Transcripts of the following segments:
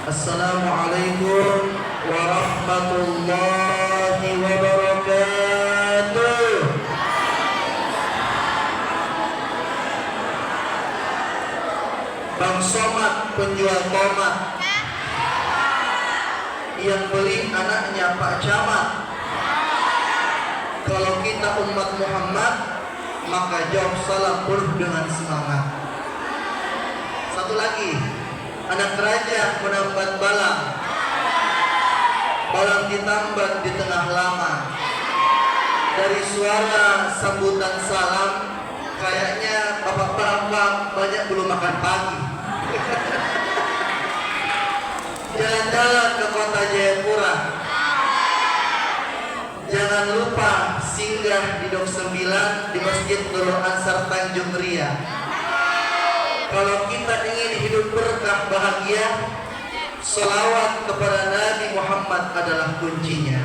Assalamualaikum warahmatullahi wabarakatuh. Bang Somad penjual tomat yang beli anaknya Pak Camat. Kalau kita umat Muhammad, maka jawab salam penuh dengan semangat. Satu lagi, anak raja menambat balang, balang ditambat di tengah lama. Dari suara sambutan salam, kayaknya bapak perempuan banyak belum makan pagi. Jalan-jalan ke kota Jayapura, jangan lupa singgah di Dok 9 di Masjid Nurul Ansar Tanjung Ria. Kalau kita ingin hidup berkah bahagia, selawat kepada Nabi Muhammad adalah kuncinya.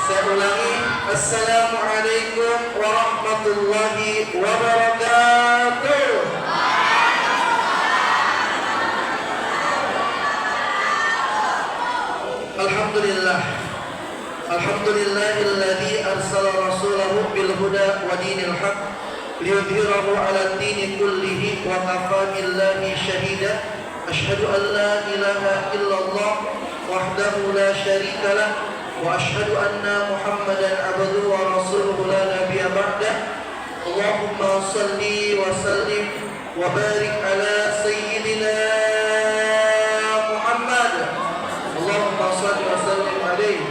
Saya ulangi, Assalamualaikum warahmatullahi wabarakatuh. Alhamdulillah, Alhamdulillahilladzi arsala rasulahu bil huda wa dinil haq liyudhhirahu 'ala ad-dini kullihi wa kafa billahi shahida. Asyhadu an la ilaha illallah wahdahu la syarika lah wa asyhadu anna Muhammadan abduhu wa rasuluhu la nabiyya ba'dah. Allahumma shalli wa sallim wa barik ala sayyidina Muhammad. Allahumma shalli wa sallim alaihi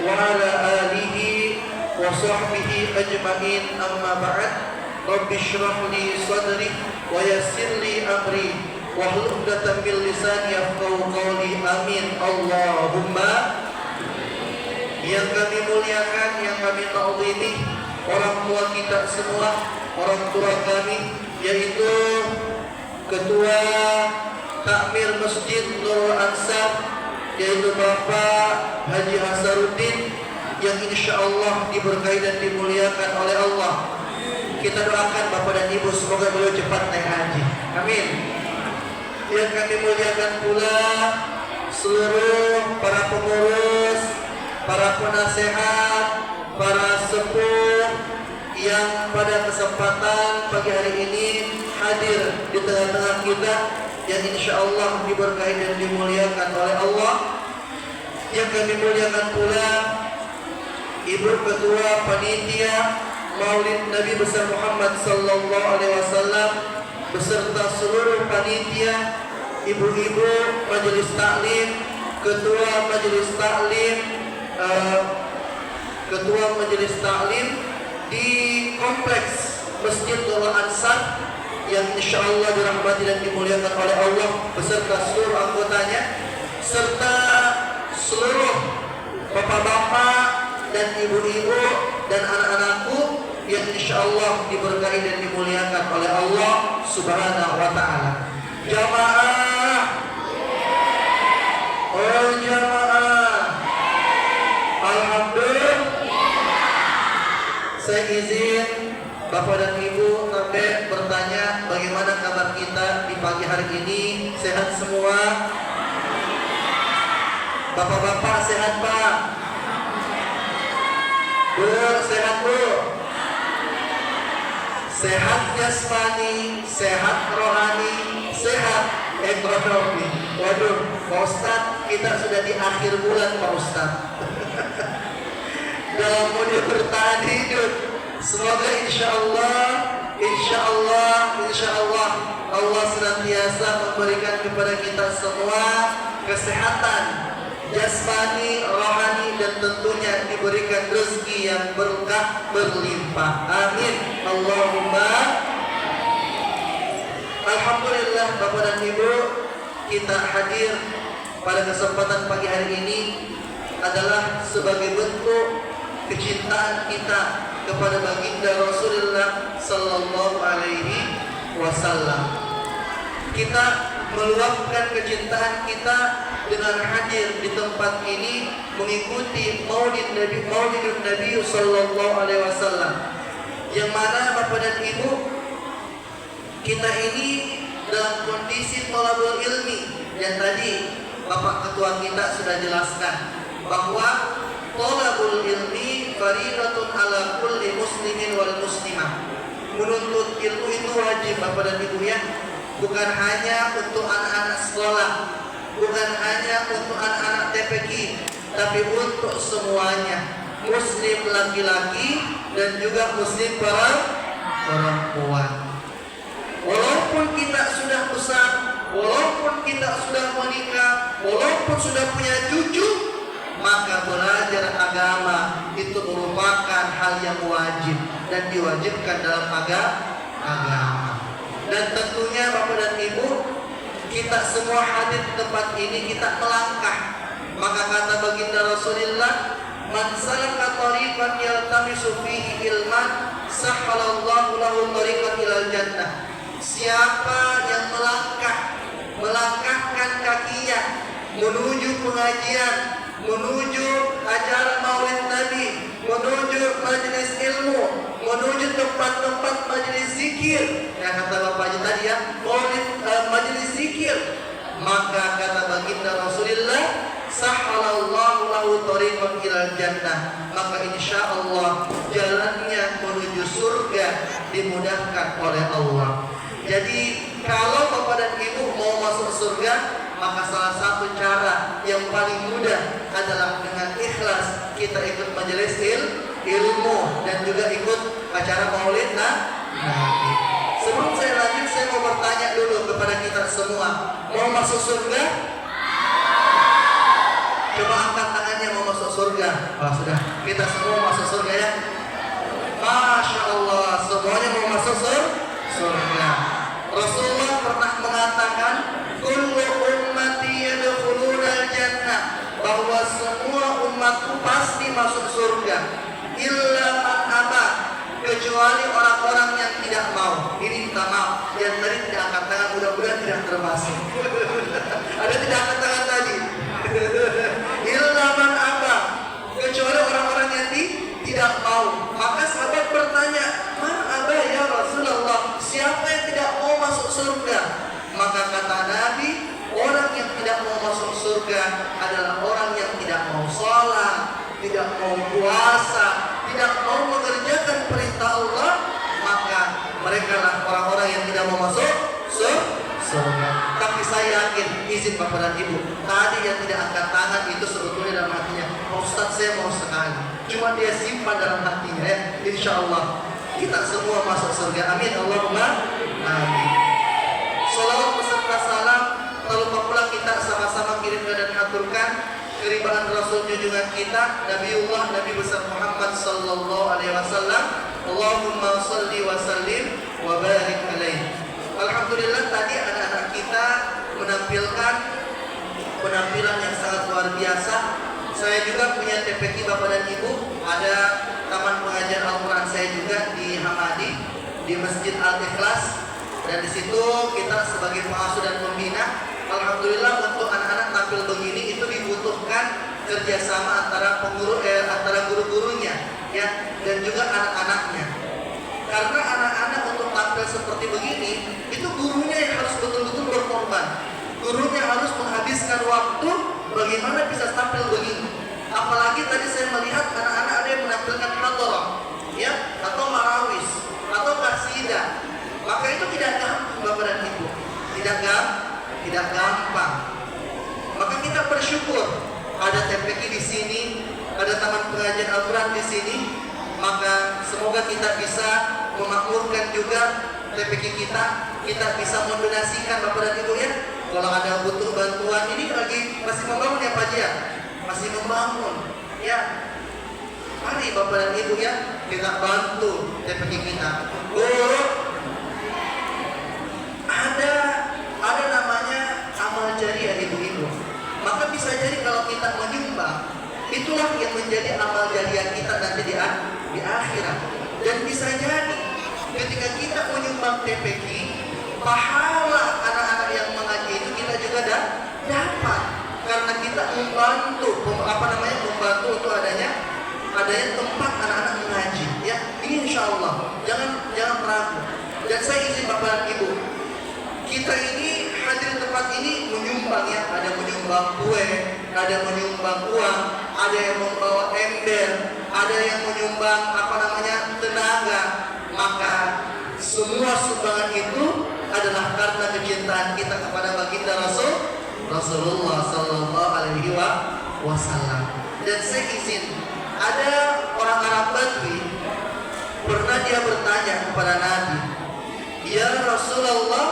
wa ala alihi wa sahbihi ajma'in, amma ba'd. Rabbi shrah li sadri wa yassir li amri wahlul 'uqdatam min lisani yafqahu qawli, amin Allahumma. Yang kami muliakan, yang kami ta'zimi, orang tua kita semua, orang tua kami, yaitu Ketua Takmir Masjid Nurul Ansar, yaitu Bapak Haji Hasaruddin, yang insya Allah diberkahi dan dimuliakan oleh Allah. Kita doakan Bapak dan Ibu semoga beliau cepat naik haji, amin. Yang kami muliakan pula seluruh para pengurus, para penasehat, para sepuh yang pada kesempatan pagi hari ini hadir di tengah-tengah kita, yang insya Allah diberkahi dan dimuliakan oleh Allah. Yang kami muliakan pula Ibu Ketua Panitia Maulid Nabi besar Muhammad sallallahu alaihi wasallam beserta seluruh panitia, ibu-ibu majelis taklim, ketua majelis taklim, ketua majelis taklim di kompleks Masjid Nurul Ansar, yang insya Allah dirahmati dan dimuliakan oleh Allah beserta seluruh anggotanya, serta seluruh bapak-bapak dan ibu-ibu dan anak-anakku yang insya Allah diberkahi dan dimuliakan oleh Allah Subhanahu wa ta'ala. Jamaah, oh jamaah, alhamdulillah. Saya izin Bapak dan Ibu sampai bertanya bagaimana kabar kita di pagi hari ini. Sehat semua? Bapak-bapak sehat Pak? Bu, sehat Bu? Sehat jasmani, sehat rohani, sehat ekonomi. Waduh, Pak Ustadz, kita sudah di akhir bulan Pak Ustadz. Dalam mode bertahan hidup, semoga insya Allah Allah senantiasa memberikan kepada kita semua kesehatan jasmani, rohani, dan tentunya diberikan rezeki yang berkah berlimpah. Amin Allahumma. Alhamdulillah Bapak dan Ibu, kita hadir pada kesempatan pagi hari ini adalah sebagai bentuk kecintaan kita kepada baginda Rasulullah sallallahu alaihi wasallam. Kita meluapkan kecintaan kita dengan hadir di tempat ini mengikuti Maulid Nabi sallallahu alaihi wasallam, yang mana Bapak dan Ibu, kita ini dalam kondisi thalabul ilmi, yang tadi Bapak Ketua kita sudah jelaskan bahwa thalabul ilmi faridatun ala kulli muslimin wal muslimah. Menuntut ilmu itu wajib Bapak dan Ibu ya, bukan hanya untuk anak-anak sekolah, bukan hanya untuk anak-anak TPQ, tapi untuk semuanya, muslim laki-laki dan juga muslim perempuan. Walaupun kita sudah besar, walaupun kita sudah menikah, walaupun sudah punya cucu, maka belajar agama itu merupakan hal yang wajib dan diwajibkan dalam agama. Dan tentunya Bapak dan Ibu, kita semua hadir di tempat ini, kita melangkah. Maka kata baginda Rasulullah, man salaka tariqan yaltamisu fihi ilman sahhalallahu lahu tariqan ilal jannah. Siapa yang melangkahkan kakinya menuju pengajian, menuju acara Maulid Nabi, menuju majelis ilmu, menuju tempat-tempat majelis zikir, yang kata Bapak tadi ya, majelis zikir, maka kata baginda Rasulullah, sahhalallahu lahu tariqan ilal jannah, maka insyaallah jalannya menuju surga dimudahkan oleh Allah. Jadi kalau Bapak dan Ibu mau masuk surga, maka salah satu cara yang paling mudah adalah dengan ikhlas kita ikut majelis ilmu dan juga ikut acara Maulid Nabi. Sebelum saya lanjut, saya mau bertanya dulu kepada kita semua, mau masuk surga? Coba angkat tangannya mau masuk surga. Oh sudah, kita semua masuk surga ya. Masya Allah, semuanya mau masuk surga. Rasulullah pernah mengatakan, kullu ummati yadkhulunal jannah, bahwa semua umatku pasti masuk surga, illa man aba, kecuali orang-orang yang tidak mau. Ini minta maaf, yang tadi tidak angkat tangan, mudah-mudahan tidak termasuk. Ada tidak angkat tangan tadi? Illa man aba, kecuali orang-orang yang tidak mau. Maka sahabat bertanya, man aba ya Rasulullah, siapa yang tidak mau masuk surga? Maka kata Nabi, orang yang tidak mau masuk surga adalah orang yang tidak mau sholat, tidak mau puasa, tidak mau mengerjakan perintah Allah. Maka mereka lah orang-orang yang tidak mau masuk surga. Tapi saya yakin, izin Bapak dan Ibu, tadi yang tidak angkat tangan itu sebetulnya dalam hatinya, Ustaz saya mau sekali, cuma dia simpan dalam hatinya ya. Insya Allah kita semua masuk surga. Amin Allahumma amin. Salawat beserta salam tak lupa pula kita sama-sama kirimkan dan haturkan keribaan Rasul junjungan kita Nabiullah Nabi besar Muhammad sallallahu alaihi wasallam. Allahumma salli wa sallim wa barik alaihi. Alhamdulillah tadi anak-anak kita menampilkan penampilan yang sangat luar biasa. Saya juga punya TPQ Bapak dan Ibu, ada taman pengajian Al-Quran saya juga di Hamadi, di Masjid Al-Ikhlas. Dan di situ kita sebagai pengasuh dan pembina, alhamdulillah untuk anak-anak tampil begini itu dibutuhkan kerjasama antara guru-gurunya ya, dan juga anak-anaknya. Karena anak-anak untuk tampil seperti begini, itu gurunya yang harus betul-betul berkorban. Gurunya harus menghabiskan waktu bagaimana bisa tampil begini. Apalagi tadi saya melihat anak-anak ada yang menampilkan hadrah ya, atau marawis, atau qasidah. Maka itu tidak gampang Bapak dan Ibu, tidak gampang. Maka kita bersyukur ada TPQ di sini, ada taman pengajian Al-Quran di sini. Maka semoga kita bisa memakmurkan juga TPQ kita bisa mendonasikan Bapak dan Ibu ya. Kalau ada butuh bantuan, ini masih membangun ya Pak Jia, masih membangun ya. Mari Bapak dan Ibu ya, kita bantu TPQ kita. Ada namanya amal jariah ibu-ibu. Maka bisa jadi kalau kita menyumbang, itulah yang menjadi amal jariah kita nanti di akhirat. Dan bisa jadi ketika kita menyumbang TPQ, pahala anak-anak yang mengaji itu kita juga dapat, karena kita membantu untuk adanya tempat anak-anak mengaji ya. Ini insya Allah jangan ragu. Dan saya izin Bapak dan Ibu, kita ini hadir di tempat ini menyumbang menyumbang ya, ada yang menyumbang kue, ada yang menyumbang uang, ada yang membawa ember, ada yang menyumbang tenaga. Maka semua sumbangan itu adalah karena kecintaan kita kepada baginda Rasulullah Sallallahu Alaihi Wasallam. Dan saya izin, ada orang Arab Badui pernah dia bertanya kepada Nabi, ya Rasulullah,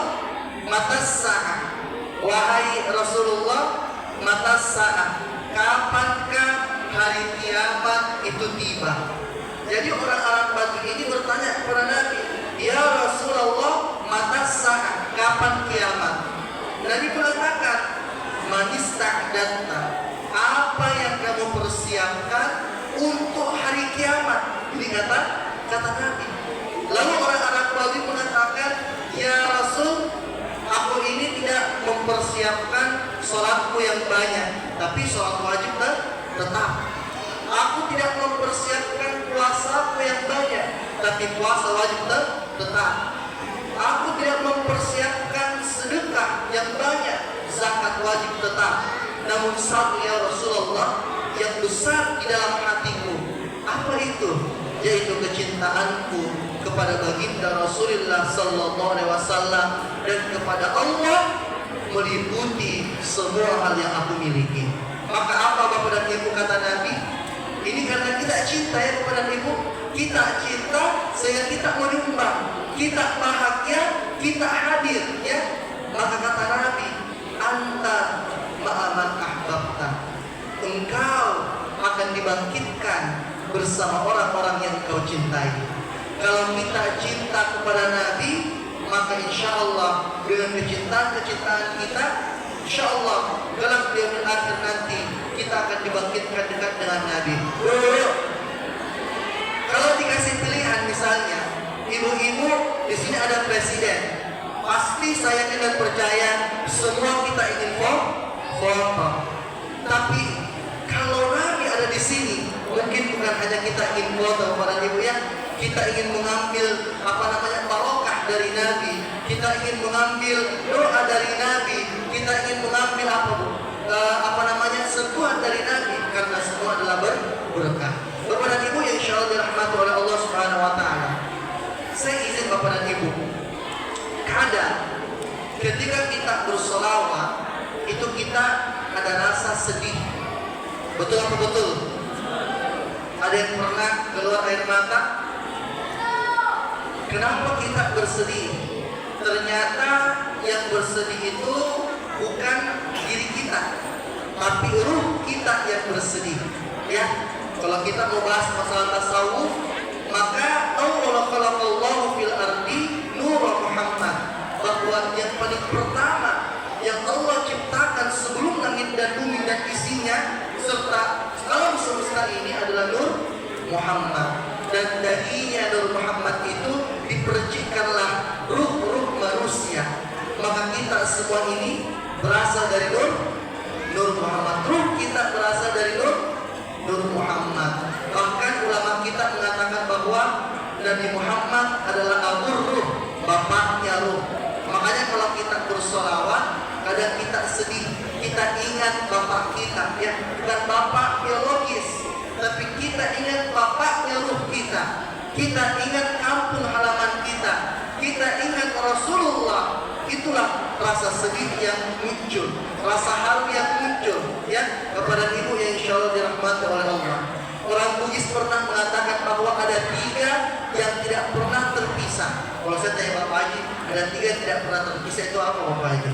matas sa'ah, wahai Rasulullah, matas sa'ah, kapankah hari kiamat itu tiba? Jadi orang Arab Badui ini bertanya kepada Nabi, ya Rasulullah, matas sa'ah, kapan kiamat? Nabi mengatakan, manista'dadta, apa yang kamu persiapkan untuk hari kiamat? Ini kata Nabi. Lalu orang Arab Badui mengatakan, ya Rasul, aku ini tidak mempersiapkan sholatku yang banyak, tapi sholat wajib tetap. Aku tidak mempersiapkan puasaku yang banyak, tapi puasa wajib tetap. Aku tidak mempersiapkan sedekah yang banyak, zakat wajib tetap. Namun satu ya Rasulullah yang besar di dalam hatiku, apa itu? Yaitu kecintaanku kepada baginda Rasulullah Sallallahu Alaihi Wasallam dan kepada Allah meliputi semua hal yang aku miliki. Maka apa Bapak dan Ibu kata Nabi? Ini karena kita cinta ya Bapak dan Ibu. Kita cinta sehingga kita menyumbang, kita bahagia, kita hadir ya. Maka kata Nabi, anta ma'aman ahbabta, engkau akan dibangkitkan bersama orang-orang yang kau cintai. Kalau kita cinta kepada Nabi, maka insya Allah dengan kecintaan kita, insya Allah dalam yaumil akhir nanti kita akan dibangkitkan dekat dengan Nabi. Kalau dikasih pilihan misalnya, ibu-ibu di sini ada presiden, pasti saya tidak percaya semua kita ingin foto. Tapi kalau Nabi ada di sini, mungkin bukan hanya kita ingin foto para ibu ya, kita ingin mengambil barokah dari Nabi, kita ingin mengambil doa dari Nabi, kita ingin mengambil sentuhan dari Nabi, karena semua adalah berkah. Bapak dan Ibu yang insya Allah dirahmati oleh Allah Subhanahu Wa Taala, saya izin Bapak dan Ibu, kadang ketika kita bersolawat itu kita ada rasa sedih. Betul apa betul? Ada yang pernah keluar air mata? Kenapa kita bersedih? Ternyata yang bersedih itu bukan diri kita, tapi ruh kita yang bersedih. Ya, kalau kita mau bahas masalah tasawuf, maka awwala khalaqallahu fil ardi nura Muhammad, bahwa yang paling pertama yang Allah ciptakan sebelum langit dan bumi dan isinya serta alam semesta ini adalah nur Muhammad. Dan darinya Nur Muhammad itu dipercikkanlah ruh-ruh manusia. Maka kita semua ini berasal dari Nur Muhammad. Ruh kita berasal dari Nur Muhammad. Bahkan ulama kita mengatakan bahwa Nabi Muhammad adalah abur ruh, bapaknya ruh. Makanya kalau kita bersolawat, kadang kita sedih, kita ingat bapak kita, ya, bukan bapak biologis, tapi kita ingat bapaknya ruh kita. Kita ingat kampung halaman kita ingat Rasulullah. Itulah rasa sedih yang muncul, rasa haru yang muncul, ya, kepada ibu yang insya Allah dirahmati oleh Allah. Orang Bugis pernah mengatakan bahwa ada 3 yang tidak pernah terpisah. Kalau saya tanya Bapak Haji, ada 3 yang tidak pernah terpisah, itu apa Bapak Haji?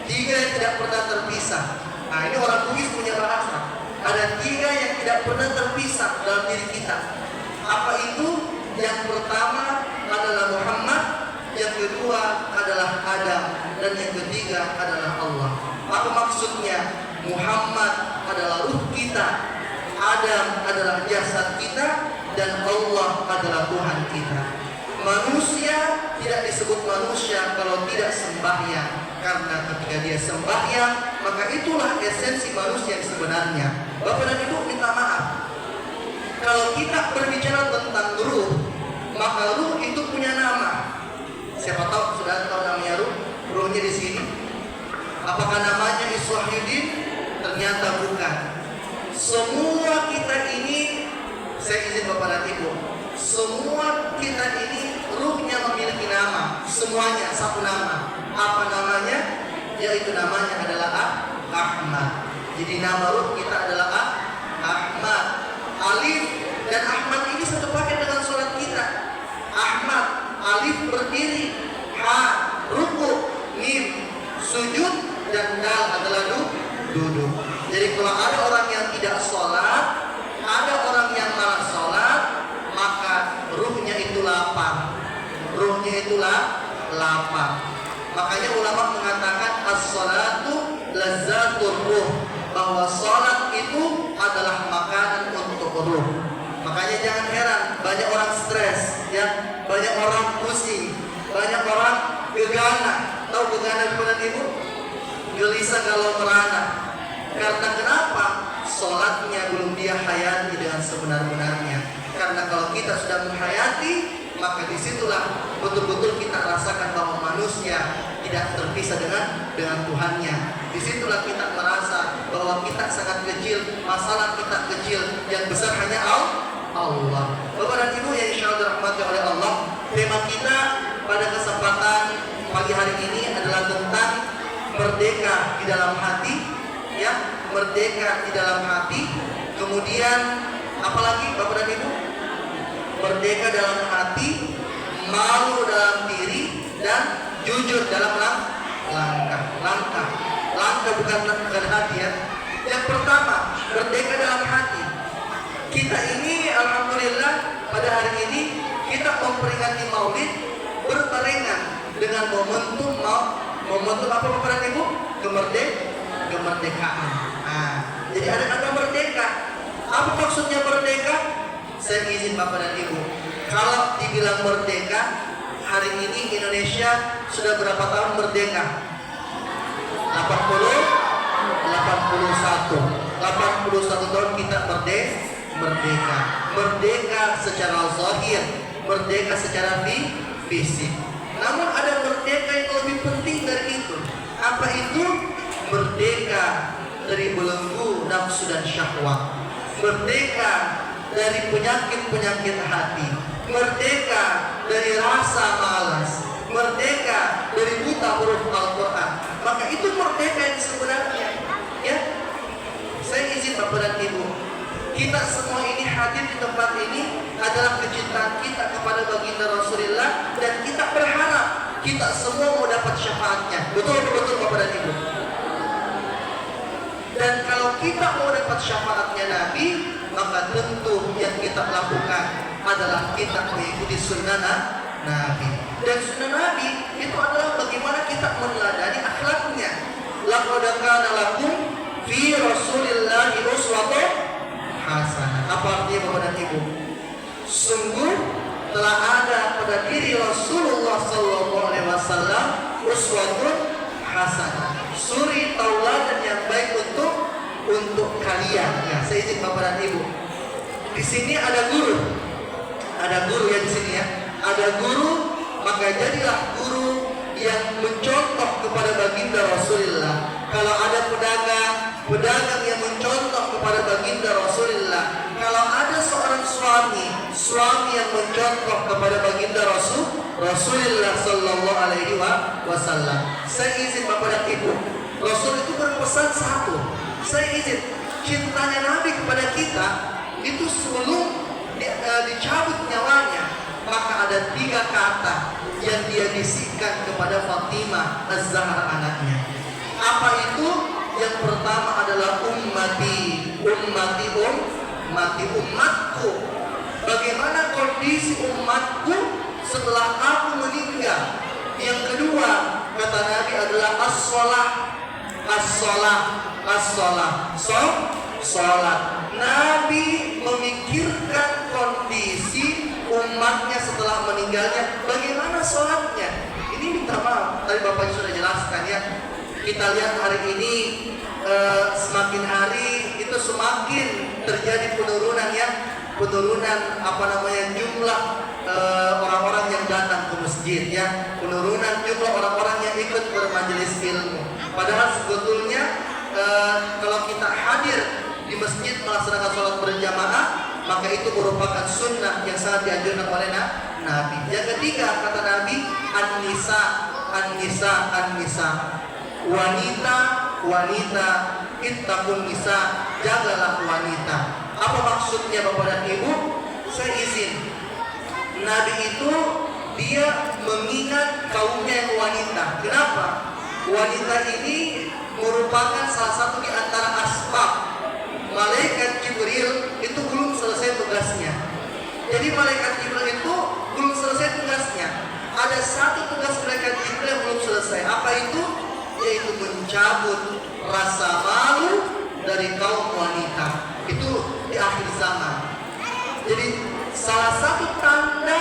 3 yang tidak pernah terpisah. Nah, ini orang Bugis punya bahasa. Ada 3 yang tidak pernah terpisah dalam diri kita. Apa itu? Yang pertama adalah Muhammad, yang kedua adalah Adam, dan yang ketiga adalah Allah. Apa maksudnya? Muhammad adalah ruh kita, Adam adalah jasad kita, dan Allah adalah Tuhan kita. Manusia tidak disebut manusia kalau tidak sembahyang, karena ketika dia sembahyang, maka itulah esensi manusia yang sebenarnya. Bapak dan Ibu minta maaf, kalau kita berbicara tentang ruh, maka ruh itu punya nama. Siapa tahu sudah tahu namanya ruh? Ruhnya di sini. Apakah namanya Gus Wahyudin? Ternyata bukan. Semua kita ini, saya izin Bapak dan Ibu, semua kita ini ruhnya memiliki nama, semuanya satu nama. Apa namanya? Yaitu namanya adalah Ahmad. Jadi nama ruh kita adalah Ahmad. Alif dan Ahmad ini satu paket dengan sholat kita. Ahmad, alif berdiri, ha ruku, mim sujud, dan dal adalah duduk. Jadi kalau ada orang yang tidak sholat, ada orang yang malah sholat, maka ruhnya itu lapar. Ruhnya itulah lapar. Makanya ulama mengatakan as-sholatu lazzatur ruh, bahwa sholat itu adalah makanan untuk ruh. Makanya jangan heran banyak orang stres, ya, banyak orang pusing, banyak orang gegana. Tahu gegana kepada ibu? Gelisah kalau merana. Karena kenapa? Sholatnya belum dia hayati dengan sebenar-benarnya. Karena kalau kita sudah menghayati, maka disitulah betul-betul kita rasakan bahwa manusia tidak terpisah dengan Tuhannya. Disitulah kita merasa bahwa kita sangat kecil, masalah kita kecil, yang besar hanya Allah. Bapak dan Ibu yang insya Allah dirahmati oleh Allah, tema kita pada kesempatan pagi hari ini adalah tentang merdeka di dalam hati, ya, merdeka di dalam hati. Kemudian apalagi Bapak dan Ibu? Merdeka dalam hati, malu dalam diri, dan jujur dalam langkah bukan hati, ya. Yang pertama, merdeka dalam hati. Kita ini alhamdulillah pada hari ini kita memperingati Maulid berbarengan dengan momentum apa Bapak dan Ibu? Kemerdekaan. Jadi ada kata merdeka. Apa maksudnya merdeka? Saya izin Bapak dan Ibu, kalau dibilang merdeka, hari ini Indonesia sudah berapa tahun merdeka? 81 tahun kita merdeka. Merdeka secara zahir, merdeka secara fisik. Namun ada merdeka yang lebih penting dari itu. Apa itu? Merdeka dari belenggu nafsu dan syahwat. Merdeka dari penyakit-penyakit hati. Merdeka dari rasa malas. Merdeka dari buta huruf Al-Quran. Maka itu merdeka yang sebenarnya, ya. Saya izin Bapak dan Ibu, kita semua ini hadir di tempat ini adalah kecintaan kita kepada baginda Rasulullah, dan kita berharap kita semua mau dapat syafaatnya. Betul Bapak dan Ibu. Dan kalau kita mau dapat syafaatnya Nabi, maka tentu yang kita lakukan adalah kita mengikuti sunnah Nabi. Dan sunnah Nabi itu adalah bagaimana kita meneladani akhlaknya. Laqad kana lakum fi Rasulillahi uswatun hasanah. Apa artinya Bapak dan Ibu? Sungguh telah ada pada diri Rasulullah SAW uswatun hasanah, suri tauladan yang baik untuk kalian. Ya, saya izin Bapak dan Ibu. Di sini ada guru ya di sini, ya. Ada guru, maka jadilah guru yang mencontoh kepada baginda Rasulullah. Kalau ada pedagang yang mencontoh kepada baginda Rasulullah. Kalau ada seorang suami yang mencontoh kepada baginda Rasulullah sallallahu alaihi wasallam. Saya izin Bapak dan Ibu, Rasul itu berpesan satu. Saya izin, cintanya Nabi kepada kita itu sebelum dicabut nyawanya, maka ada 3 kata yang dia bisikkan kepada Fatimah Az-Zahra anaknya. Apa itu? Yang pertama adalah ummati, umatku. Bagaimana kondisi umatku setelah aku meninggal? Yang kedua, kata Nabi adalah sholat. Nabi memikirkan kondisi umatnya setelah meninggalnya, bagaimana sholatnya. Ini minta maaf, tadi Bapak sudah jelaskan, ya. Kita lihat hari ini semakin hari itu semakin terjadi penurunan, ya. Penurunan jumlah orang-orang yang datang ke masjid, ya. Penurunan jumlah orang-orang yang ikut bermajelis ilmu. Padahal sebetulnya kalau kita hadir di masjid melaksanakan sholat berjamaah, maka itu merupakan sunnah yang sangat dianjurkan oleh Nabi. Yang ketiga, kata Nabi, an-nisa, an-nisa, an-nisa, wanita, wanita, ittaqun nisa, jagalah wanita. Apa maksudnya Bapak dan Ibu? Saya izin, Nabi itu dia mengingat kaumnya yang wanita. Kenapa? Wanita ini merupakan salah satu di antara asbab malaikat Jibril itu belum selesai tugasnya. Jadi malaikat Jibril itu belum selesai tugasnya. Ada satu tugas malaikat Jibril yang belum selesai. Apa itu? Yaitu mencabut rasa malu dari kaum wanita. Itu di akhir zaman. Jadi salah satu tanda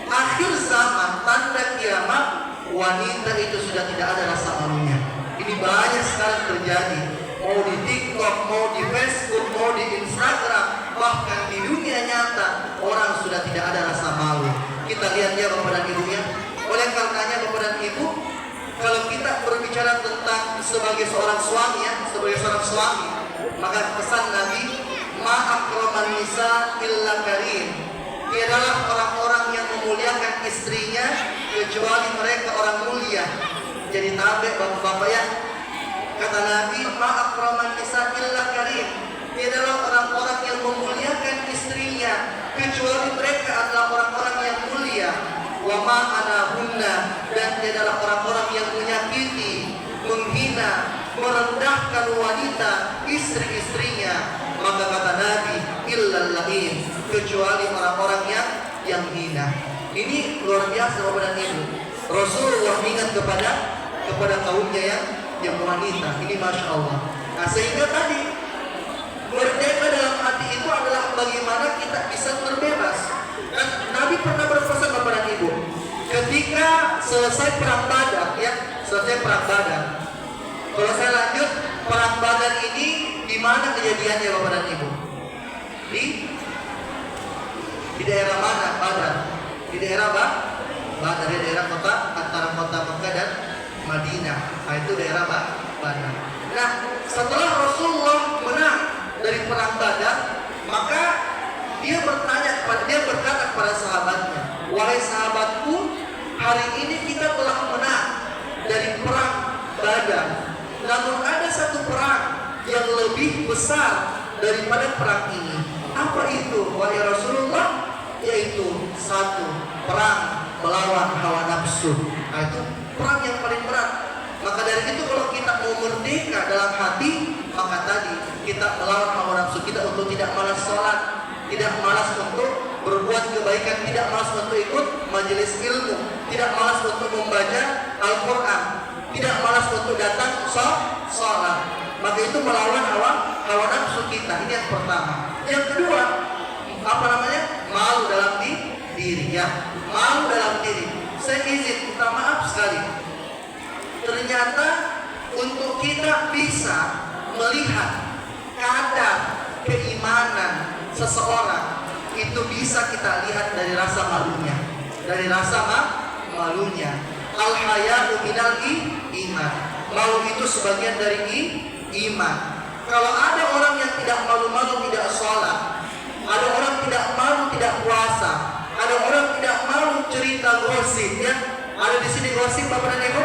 akhir zaman, tanda kiamat, wanita itu sudah tidak ada rasa malunya. Ini banyak sekali terjadi. Mau di TikTok, mau di Facebook, mau di Instagram, bahkan di dunia nyata, orang sudah tidak ada rasa malu. Kita lihat ya Bapak dan Ibu ya. Oleh karenanya Bapak dan Ibu, kalau kita berbicara tentang sebagai seorang suami ya, sebagai seorang suami, maka pesan Nabi, ma'akraman nisa illa karim. Tiadalah orang-orang yang memuliakan istrinya kecuali mereka orang mulia. Jadi tabe bapak-bapak ya. Kata Nabi, ma'akraman nisa illa karim. Tiadalah orang-orang yang memuliakan istrinya kecuali mereka adalah orang-orang yang mulia. Wa ma'anahunna, dan tiadalah orang-orang yang menyakiti, menghina, merendahkan wanita, istri-istrinya. Maka kata Nabi, illal lain, kecuali orang-orang yang hina. Ini luar biasa Bapak dan Ibu. Rasulullah ingat kepada kaumnya yang wanita. Ini Masya Allah. Nah sehingga tadi merdeka dalam hati itu adalah bagaimana kita bisa terbebas. Dan Nabi pernah berpesan Bapak dan Ibu, ketika selesai perang Badar ya, selesai perang Badar. Kalau saya lanjut, perang Badar ini di mana kejadiannya Bapak dan Ibu? Di daerah mana Badar? Di daerah Badar, di daerah kota antara kota Mekah dan Madinah. Nah, itu daerah Badar. Nah, setelah Rasulullah menang dari perang Badar, maka dia berkata kepada sahabatnya, wahai sahabatku, hari ini kita telah menang dari perang Badar. Namun ada satu perang yang lebih besar daripada perang ini. Apa itu wahai Rasulullah? Yaitu satu, perang melawan hawa nafsu. Nah, itu perang yang paling berat. Maka dari itu kalau kita mau merdeka dalam hati, maka tadi kita melawan hawa nafsu kita untuk tidak malas sholat, tidak malas untuk berbuat kebaikan, tidak malas untuk ikut majelis ilmu, tidak malas untuk membaca Al-Quran, tidak malas untuk datang sholat. Maka itu melawan hawa nafsu kita. Ini yang pertama. Yang kedua, malu dalam diri ya. Malu dalam diri. Saya izin minta maaf sekali. Ternyata untuk kita bisa melihat kadar keimanan seseorang itu bisa kita lihat dari rasa malunya. Dari rasa malunya. Al-haya'u minal iman. Malu itu sebagian dari iman. Kalau ada orang yang tidak malu-malu tidak sholat, ada orang tidak malu tidak puasa, ada orang tidak malu cerita gosip ya. Ada di sini gosip Bapak dan Ibu?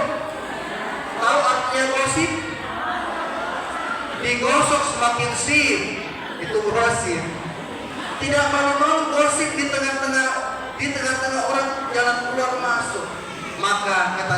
Tahu artinya gosip? Digosok semakin sip, itu gosip. Tidak malu-malu gosip di tengah-tengah orang jalan keluar masuk. Maka kata